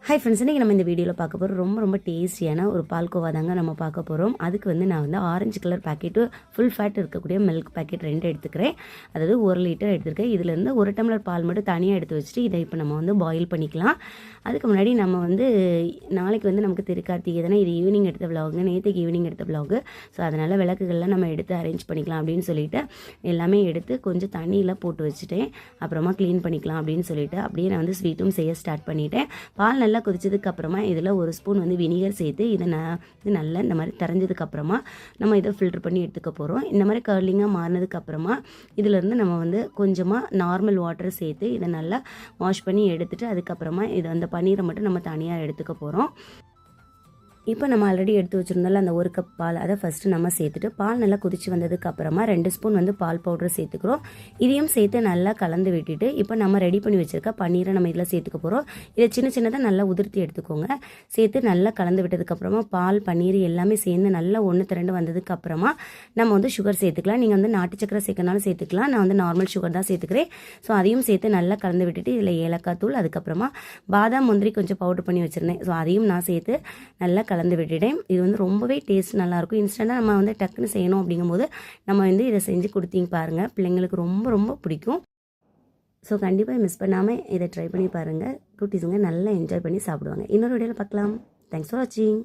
Hi friends, இன்றைக்கி நம்ம இந்த வீடியோவில் பார்க்க போகிறோம் ரொம்ப டேஸ்டியான ஒரு பால்கோவா தாங்க நம்ம பார்க்க போகிறோம். அதுக்கு நான் orange colour packet full fat இருக்கக்கூடிய மில்க் பேக்கெட் 2 எடுத்துக்கிறேன். அதாவது 1 லிட்டர் எடுத்துருக்கேன். இதிலேருந்து 1 டம்ளர் பால் மட்டும் தனியாக எடுத்து வச்சுட்டு இதை இப்போ நம்ம பாயில் பண்ணிக்கலாம். அதுக்கு முன்னாடி நம்ம நாளைக்கு நமக்கு திருக்கார்த்திகை தானே. இது ஈவினிங் எடுத்த விலாகுங்க, நேற்றுக்கு ஈவினிங் எடுத்த விலாகு. ஸோ அதனால் விளக்குகள்லாம் நம்ம எடுத்து அரேஞ்ச் பண்ணிக்கலாம் அப்படின்னு சொல்லிட்டு எல்லாமே எடுத்து கொஞ்சம் தண்ணியில் போட்டு வச்சுட்டேன். அப்புறமா க்ளீன் பண்ணிக்கலாம் அப்படின்னு சொல்லிட்டு அப்படியே நான் ஸ்வீட்டும் செய்ய ஸ்டார்ட் பண்ணிட்டேன். பால் நல்லா கொதிச்சதுக்கு அப்புறமா இதில் 1 ஸ்பூன் வினிகர் சேர்த்து இதை நல்லா இந்த மாதிரி தரைஞ்சதுக்கு அப்புறமா நம்ம இதை ஃபில்டர் பண்ணி எடுத்துக்க போகிறோம். இந்த மாதிரி கர்லிங்காக மாறினதுக்கு அப்புறமா இதிலேருந்து நம்ம கொஞ்சமாக நார்மல் வாட்டர் சேர்த்து இதை நல்லா வாஷ் பண்ணி எடுத்துட்டு அதுக்கப்புறமா இதை அந்த பன்னீரை மட்டும் நம்ம தனியாக எடுத்துக்க போகிறோம். இப்போ நம்ம ஆல்ரெடி எடுத்து வச்சுருந்தால அந்த 1 கப் பால் அதை ஃபஸ்ட்டு நம்ம சேர்த்துட்டு பால் நல்லா கொதிச்சு வந்ததுக்கு அப்புறமா 2 ஸ்பூன் பால் பவுடர் சேர்த்துக்கிறோம். இதையும் சேர்த்து நல்லா கலந்து விட்டுட்டு இப்போ நம்ம ரெடி பண்ணி வச்சுருக்க பன்னீரை நம்ம இதில் சேர்த்துக்க போகிறோம். இதை சின்னதாக நல்லா உதிர்த்தி எடுத்துக்கோங்க. சேர்த்து நல்லா கலந்து விட்டதுக்கப்புறமா பால் பன்னீர் எல்லாமே சேர்ந்து நல்லா 1:2 வந்ததுக்கு அப்புறமா நம்ம சுகர் சேர்த்துக்கலாம். நீங்கள் நாட்டு சக்கரை சேர்க்கனாலும் சேர்த்துக்கலாம். நான் நார்மல் சுகர் தான் சேர்த்துக்கிறேன். ஸோ அதையும் சேர்த்து நல்லா கலந்து விட்டுட்டு இதில் ஏலக்காய் தூள், அதுக்கப்புறமா பாதாம் முந்திரி கொஞ்சம் பவுடர் பண்ணி வச்சுருந்தேன். ஸோ அதையும் நான் சேர்த்து நல்லா கலந்து விட்டுட்டேன். இது ரொம்பவே டேஸ்ட் நல்லாயிருக்கும். இன்ஸ்டண்ட்டாக நம்ம டக்குன்னு செய்யணும் அப்படிங்கும்போது நம்ம இதை செஞ்சு கொடுத்தீங்க பாருங்கள், பிள்ளைங்களுக்கு ரொம்ப பிடிக்கும். ஸோ கண்டிப்பாக மிஸ் பண்ணாமல் இதை ட்ரை பண்ணி பாருங்கள். குட்டீஸுங்க நல்லா என்ஜாய் பண்ணி சாப்பிடுவாங்க. இன்னொரு வீடியோவில் பார்க்கலாம். தேங்க்ஸ் ஃபார் வாட்சிங்.